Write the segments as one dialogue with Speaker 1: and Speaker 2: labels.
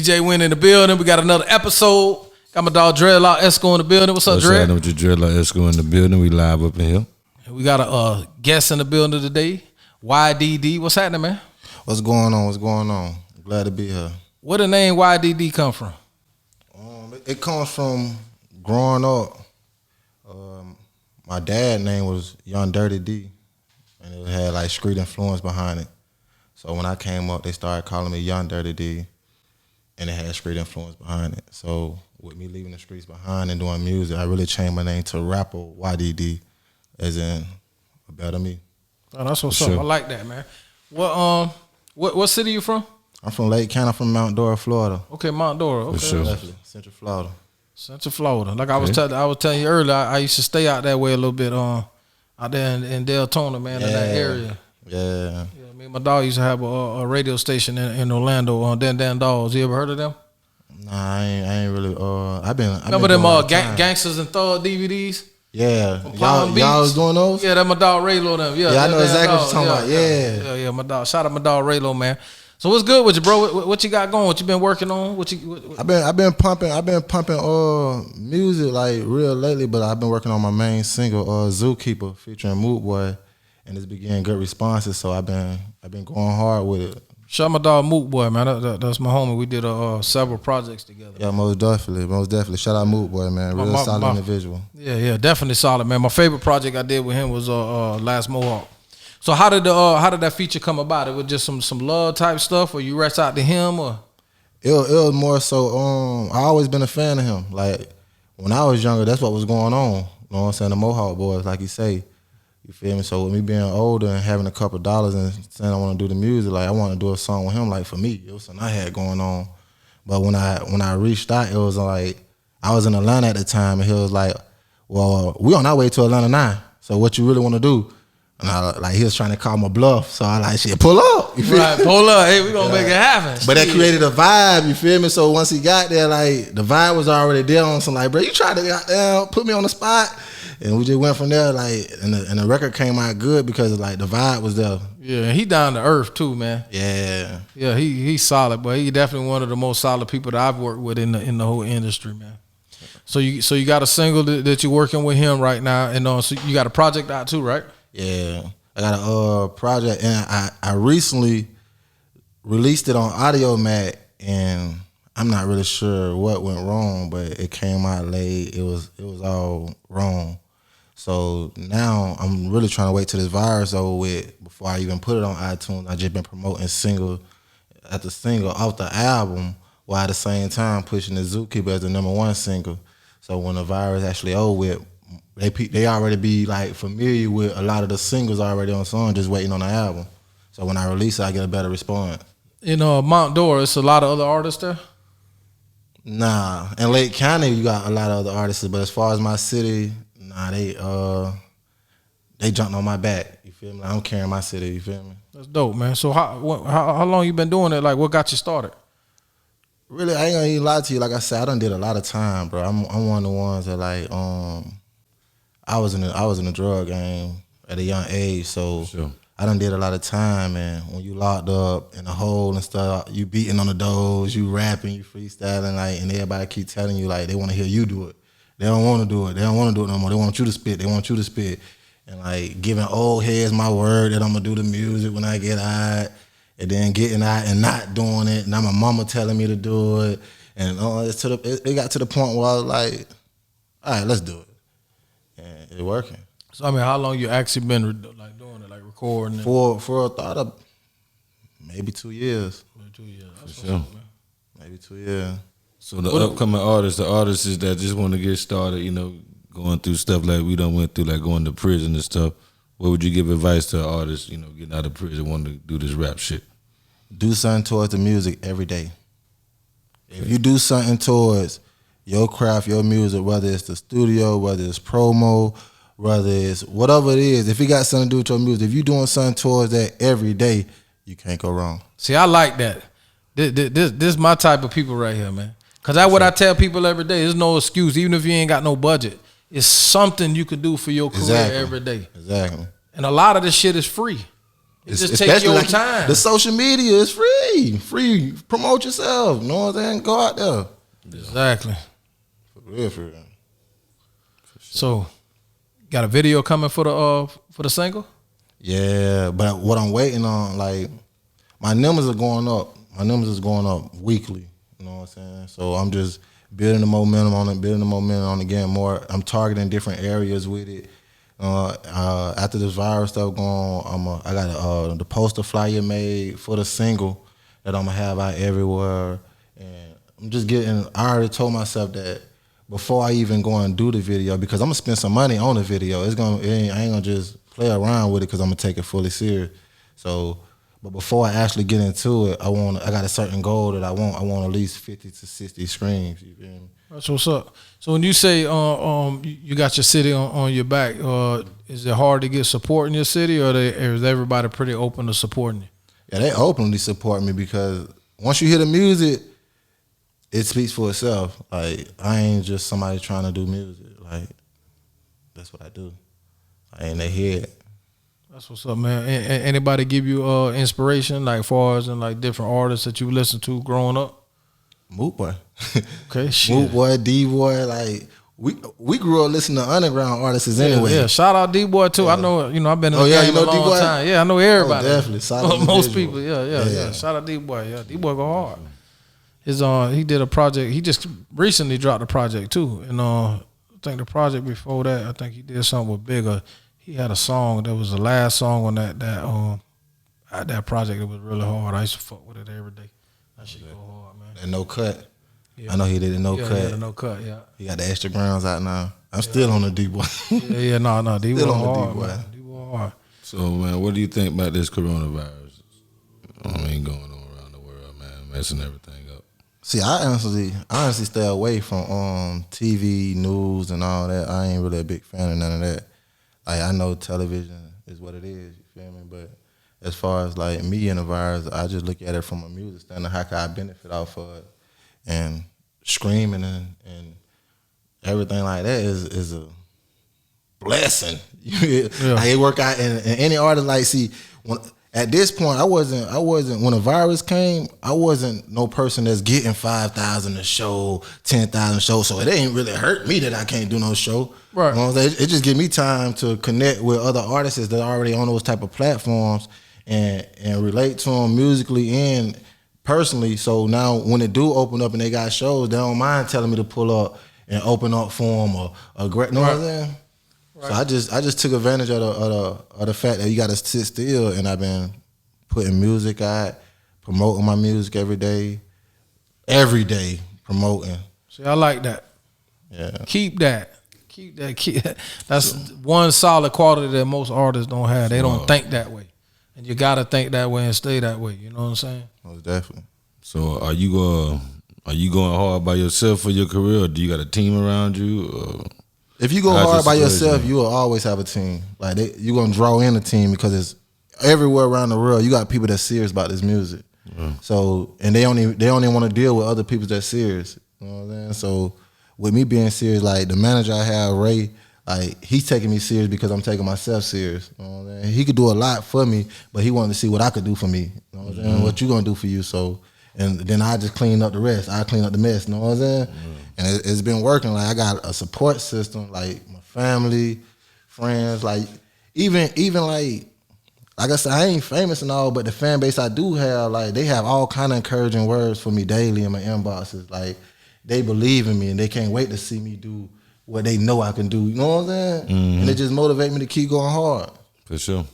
Speaker 1: DJ Win in the building. We got another episode. Got my dog Dreadlock Esco in the building. What's up, Dread?
Speaker 2: What's up with your Dreadlock Esco in the building? We live up in here.
Speaker 1: We got a guest in the building today. YDD. What's happening, man?
Speaker 3: What's going on? What's going on? Glad to be here.
Speaker 1: Where the name YDD come from?
Speaker 3: It comes from growing up. My dad's name was Young Dirty D, and it had like street influence behind it. So when I came up, they started calling me Young Dirty D, and it had street influence behind it. So with me leaving the streets behind and doing music, I really changed my name to rapper YDD, as in a better me.
Speaker 1: Oh, that's what's up. I like that, man. What city you from?
Speaker 3: I'm from Lake County. I'm from Mount Dora, Florida.
Speaker 1: Okay, Mount Dora. Okay,
Speaker 2: sure.
Speaker 3: Definitely, Central Florida.
Speaker 1: Central Florida. Like I was telling you earlier, I used to stay out that way a little bit. Out there in Deltona, man, in that area.
Speaker 3: Yeah.
Speaker 1: Me and my dog used to have a radio station in Orlando on Dan Dolls. You ever heard of them?
Speaker 3: Nah, I ain't really.
Speaker 1: Remember them Gangsters and Thug DVDs?
Speaker 3: Yeah, y'all was doing those?
Speaker 1: Yeah, that my dog Raylo them. Yeah,
Speaker 3: I know exactly what you're talking about.
Speaker 1: Yeah, my dog. Shout out my dog Raylo, man. So what's good with you, bro? What you got going? What you been working on?
Speaker 3: I've been pumping music like real lately, but I've been working on my main single, Zookeeper, featuring Moot Boy, and it's been getting good responses. So I've been going hard with it.
Speaker 1: Shout out my dog Moot Boy, man. That's my homie. We did several projects together.
Speaker 3: Yeah, most definitely. Shout out Moot Boy, man. Real solid individual.
Speaker 1: Yeah, definitely solid, man. My favorite project I did with him was Last Mohawk. So how did that feature come about? It was just some love type stuff, or you reached out to him, or?
Speaker 3: It was more so. I always been a fan of him. Like when I was younger, that's what was going on. You know what I'm saying? The Mohawk boys, like you say. You feel me? So with me being older and having a couple of dollars and saying I want to do the music, like I want to do a song with him. Like for me, it was something I had going on. But when I reached out, it was like I was in Atlanta at the time, and he was like, "Well, we on our way to Atlanta now. So what you really want to do?" And he was trying to call my bluff, so I like, shit, pull up. You feel me?
Speaker 1: Pull up. Hey, we gonna make it happen.
Speaker 3: But that created a vibe, you feel me? So once he got there, like the vibe was already there on some like, bro, you tried to put me on the spot. And we just went from there, like, and the record came out good because like the vibe was there.
Speaker 1: Yeah, he down to earth too, man.
Speaker 3: Yeah.
Speaker 1: Yeah, he's solid, but he definitely one of the most solid people that I've worked with in the whole industry, man. So you got a single that you're working with him right now, and so you got a project out too, right?
Speaker 3: Yeah, I got a project, and I recently released it on Audio Mac, and I'm not really sure what went wrong, but it came out late. It was all wrong. So now I'm really trying to wait till this virus over with before I even put it on iTunes. I just been promoting single after single off the album, while at the same time pushing the Zookeeper as the #1 single. So when the virus actually over with, they already be like familiar with a lot of the singles already on song, just waiting on the album. So when I release it, I get a better response.
Speaker 1: In Mount Dora, it's a lot of other artists there?
Speaker 3: Nah, in Lake County, you got a lot of other artists, but as far as my city, nah, they jumped on my back. You feel me? Like, I'm carrying my city. You feel me?
Speaker 1: That's dope, man. So how long you been doing it? Like, what got you started?
Speaker 3: Really, I ain't gonna even lie to you. Like I said, I done did a lot of time, bro. I'm one of the ones that like I was in the drug game at a young age, so sure. I done did a lot of time, and when you locked up in a hole and stuff, you beating on the doors, you rapping, you freestyling, like, and everybody keep telling you like they want to hear you do it. They don't want to do it. They don't want to do it no more. They want you to spit. They want you to spit, and like giving old heads my word that I'm gonna do the music when I get out, and then getting out and not doing it. Now my mama telling me to do it, and it got to the point where I was like, all right, let's do it. And it's working.
Speaker 1: So I mean, how long you actually been like doing it, like recording?
Speaker 3: For a thought of maybe 2 years.
Speaker 1: Maybe 2 years. That's
Speaker 2: for sure.
Speaker 1: Up, man.
Speaker 3: Maybe 2 years.
Speaker 2: So the upcoming artists, the artists that just want to get started, going through stuff like we done went through, like going to prison and stuff. What would you give advice to artists, getting out of prison, wanting to do this rap shit?
Speaker 3: Do something towards the music every day. If you do something towards your craft, your music, whether it's the studio, whether it's promo, whether it's whatever it is, if it got something to do with your music, if you're doing something towards that every day, you can't go wrong.
Speaker 1: See, I like that. This is my type of people right here, man. Because that's what I tell people every day. There's no excuse, even if you ain't got no budget. It's something you can do for your career every day.
Speaker 3: Exactly.
Speaker 1: And a lot of this shit is free. Just take your time.
Speaker 3: The social media is free. Promote yourself. You know what I'm saying? Go out there.
Speaker 1: Exactly.
Speaker 3: For real. For sure.
Speaker 1: So, got a video coming for the single?
Speaker 3: Yeah, but what I'm waiting on, like, my numbers are going up. My numbers is going up weekly. You know what I'm saying? So I'm just building the momentum on it, getting more. I'm targeting different areas with it. After this viral stuff going, I got the poster flyer made for the single that I'm gonna have out everywhere, and I'm just getting. I already told myself that before I even go and do the video, because I'm gonna spend some money on the video. I ain't gonna just play around with it because I'm gonna take it fully serious. So, but before I actually get into it, I got a certain goal that I want. I want at least 50 to 60 streams. You feel me?
Speaker 1: That's what's up. So when you say you got your city on your back, is it hard to get support in your city, or is everybody pretty open to supporting you?
Speaker 3: Yeah, they openly support me because once you hear the music, it speaks for itself. Like, I ain't just somebody trying to do music. Like, that's what I do. And they hear it. That's
Speaker 1: what's up, man. Anybody give you inspiration, like far as in like different artists that you listened to growing up?
Speaker 3: Moot Boy.
Speaker 1: Okay, shit.
Speaker 3: Moot Boy, D-Boy, like we grew up listening to underground artists anyway.
Speaker 1: Yeah, shout out D-Boy too. Yeah. I know, I've been in the game a long time. Yeah, I know everybody.
Speaker 3: Definitely.
Speaker 1: Most people, yeah. Shout out D-Boy. Yeah, D-Boy go hard. He did a project. He just recently dropped a project too. And I think the project before that, I think he did something with Bigger. He had a song that was the last song on that project that was really hard. I used to fuck with it every day. That shit go hard, man.
Speaker 3: And No Cut. Yeah. I know he did a No Cut.
Speaker 1: Yeah, the No Cut, yeah.
Speaker 3: He got the extra grounds out now. I'm still on the D-Boy.
Speaker 1: No, D-Boy
Speaker 3: still on
Speaker 1: hard,
Speaker 3: the D-Boy.
Speaker 1: Man. D-Boy hard.
Speaker 2: So, man, what do you think about this coronavirus? Going on around the world, man, messing everything up.
Speaker 3: See, I honestly stay away from TV, news, and all that. I ain't really a big fan of none of that. Like, I know television is what it is, you feel me? But as far as like me and the virus, I just look at it from a music standpoint. How can I benefit off of it? And screaming and everything like that is a blessing. Like, it work out, and any artist, like, see, at this point, I wasn't when the virus came, I wasn't no person that's getting 5,000 a show, 10,000 a show. So it ain't really hurt me that I can't do no show.
Speaker 1: Right.
Speaker 3: You know what I'm saying? It just give me time to connect with other artists that are already on those type of platforms and relate to them musically and personally. So now when it do open up and they got shows, they don't mind telling me to pull up and open up for them or great. You know what I'm saying? Right. So I just took advantage of the fact that you got to sit still, and I've been putting music out, promoting my music every day promoting.
Speaker 1: See, I like that.
Speaker 3: Yeah.
Speaker 1: Keep that. That's one solid quality that most artists don't have. They don't think that way, and you got to think that way and stay that way. You know what I'm saying?
Speaker 3: Most definitely.
Speaker 2: So are you going hard by yourself for your career, or do you got a team around you?
Speaker 3: If you go hard by yourself, you will always have a team. Like, you're gonna draw in a team because it's everywhere around the world. You got people that's serious about this music. So, and they only want to deal with other people that's serious. You know what I'm saying? So, with me being serious, like the manager I have, Ray, like, he's taking me serious because I'm taking myself serious. You know what I'm saying? He could do a lot for me, but he wanted to see what I could do for me. You know what I'm saying? What you gonna do for you? So, and then I just clean up the rest. I clean up the mess. You know what I'm saying? And it's been working. Like, I got a support system, like my family, friends, like even like I said, I ain't famous and all, but the fan base I do have, like, they have all kind of encouraging words for me daily in my inboxes. Like, they believe in me and they can't wait to see me do what they know I can do. You know what I'm saying? And it just motivate me to keep going hard.
Speaker 2: For sure.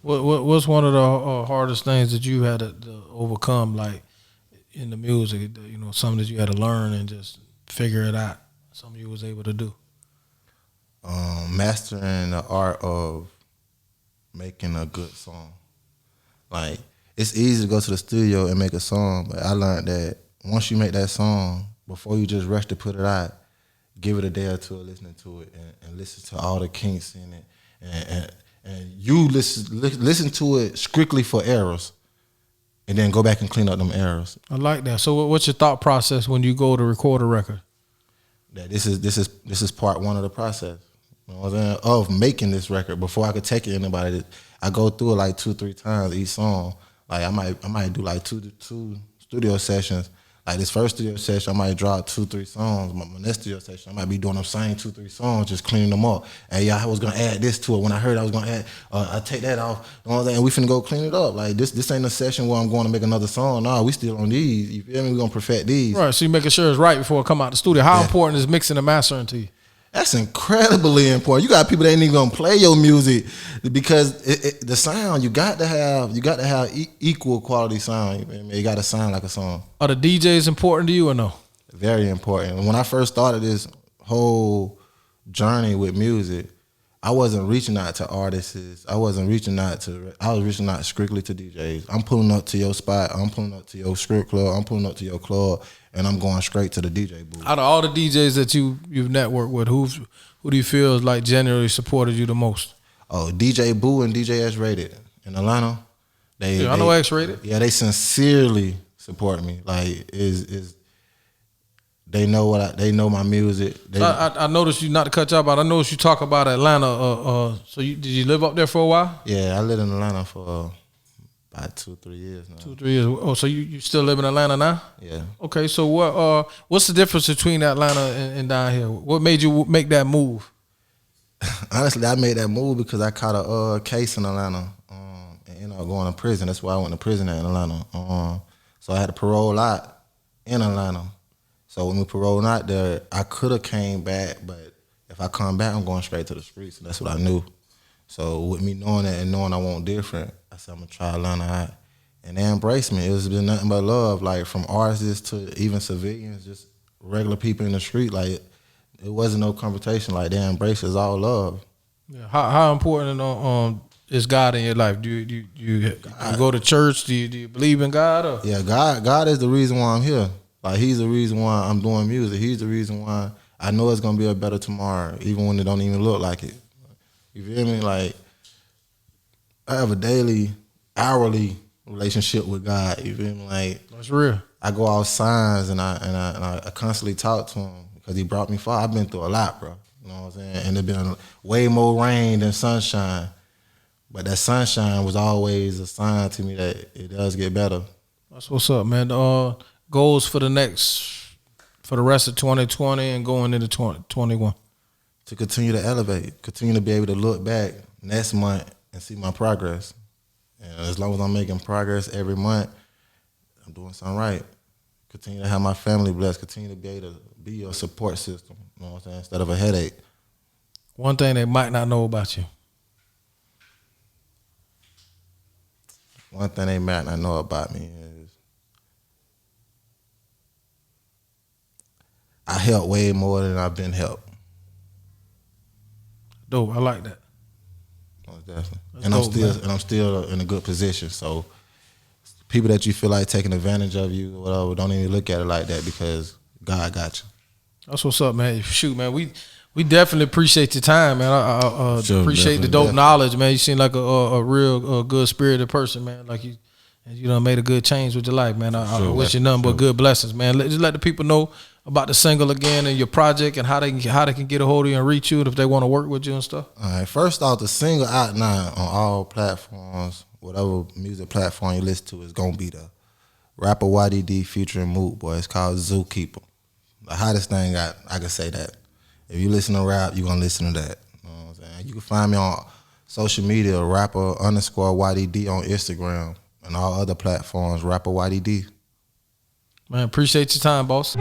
Speaker 1: What's one of the hardest things that you had to overcome, like in the music? You know, something that you had to learn and just figure it out. Something you was able to do.
Speaker 3: Mastering the art of making a good song. Like, it's easy to go to the studio and make a song, but I learned that once you make that song, before you just rush to put it out, give it a day or two of listening to it and listen to all the kinks in it, and you listen to it strictly for errors, and then go back and clean up them errors.
Speaker 1: I like that. So what's your thought process when you go to record a record?
Speaker 3: That this is part one of the process. You know what I'm saying? Of making this record. Before I could take it to anybody, I go through it like 2-3 times each song. Like I might do like two studio sessions. Like this first studio session, I might drop 2-3 songs. My next studio session, I might be doing them same 2-3 songs, just cleaning them up. And yeah, I was gonna add this to it. When I heard I was gonna add, I take that off. You know what I'm saying? And we finna go clean it up. Like this ain't a session where I'm going to make another song. Nah, we still on these. You feel me? We gonna perfect these.
Speaker 1: Right. So you making sure it's right before it come out the studio. How important is mixing and mastering to you?
Speaker 3: That's incredibly important. You got people that ain't even gonna play your music because the sound you got to have equal quality sound. You got to sound like a song.
Speaker 1: Are the DJs important to you or no?
Speaker 3: Very important. When I first started this whole journey with music, I wasn't reaching out to artists. I was reaching out strictly to DJs. I'm pulling up to your spot. I'm pulling up to your strip club. I'm pulling up to your club, and I'm going straight to the DJ booth.
Speaker 1: Out of all the DJs that you've networked with, who do you feel like generally supported you the most?
Speaker 3: Oh, DJ Boo and DJ X Rated in Atlanta.
Speaker 1: I know X Rated.
Speaker 3: Yeah, they sincerely support me. Like they know they know my music.
Speaker 1: I noticed you, not to cut you off, but I noticed you talk about Atlanta. So did you live up there for a while?
Speaker 3: Yeah, I lived in Atlanta for about 2-3 years now.
Speaker 1: 2-3 years. Oh, so you still live in Atlanta now?
Speaker 3: Yeah.
Speaker 1: Okay, so what's the difference between Atlanta and down here? What made you make that move?
Speaker 3: Honestly, I made that move because I caught a case in Atlanta and ended up going to prison. That's why I went to prison in Atlanta. So I had to parole out in Atlanta. So when we paroled out there, I could have came back, but if I come back, I'm going straight to the streets. And that's what I knew. So with me knowing that and knowing I want different, I said, I'm going to try Atlanta out. And they embraced me. It's been nothing but love, like from artists to even civilians, just regular people in the street. Like it wasn't no confrontation. Like they embraced us, all love.
Speaker 1: Yeah. How important is God in your life? Do you go to church? Do you believe in God? Or?
Speaker 3: Yeah, God is the reason why I'm here. Like he's the reason why I'm doing music. He's the reason why I know it's gonna be a better tomorrow, even when it don't even look like it. You feel me? Like I have a daily, hourly relationship with God. You feel me? Like
Speaker 1: that's real.
Speaker 3: I go out signs and I constantly talk to him because he brought me far. I've been through a lot, bro. You know what I'm saying? And it's been way more rain than sunshine. But that sunshine was always a sign to me that it does get better.
Speaker 1: That's what's up, man. Goals for the rest of 2020 and going into 2021?
Speaker 3: To continue to elevate, continue to be able to look back next month and see my progress. And as long as I'm making progress every month, I'm doing something right. Continue to have my family blessed, continue to be able to be a support system, you know what I'm saying, instead of a headache.
Speaker 1: One thing they might not know about you.
Speaker 3: One thing they might not know about me is I help way more than I've been helped.
Speaker 1: Dope, I like that.
Speaker 3: Most definitely.
Speaker 1: That's
Speaker 3: I'm still in a good position. So people that you feel like taking advantage of you or whatever, don't even look at it like that because God got you.
Speaker 1: That's what's up, man. Shoot, man, we definitely appreciate your time, man. I
Speaker 3: Sure,
Speaker 1: appreciate the dope knowledge, man. You seem like a real good spirited person, man. Like you done made a good change with your life, man. I wish you nothing but good blessings, man. Just let the people know about the single again and your project and how they can get a hold of you and reach you if they want to work with you and stuff.
Speaker 3: All right, first off, the single out now on all platforms, whatever music platform you listen to is gonna be the rapper YDD featuring Moot Boy. It's called Zookeeper. The hottest thing I can say that. If you listen to rap, you're gonna listen to that. You know what I'm saying? You can find me on social media, rapper_YDD on Instagram and all other platforms, rapper YDD.
Speaker 1: Man, appreciate your time, boss.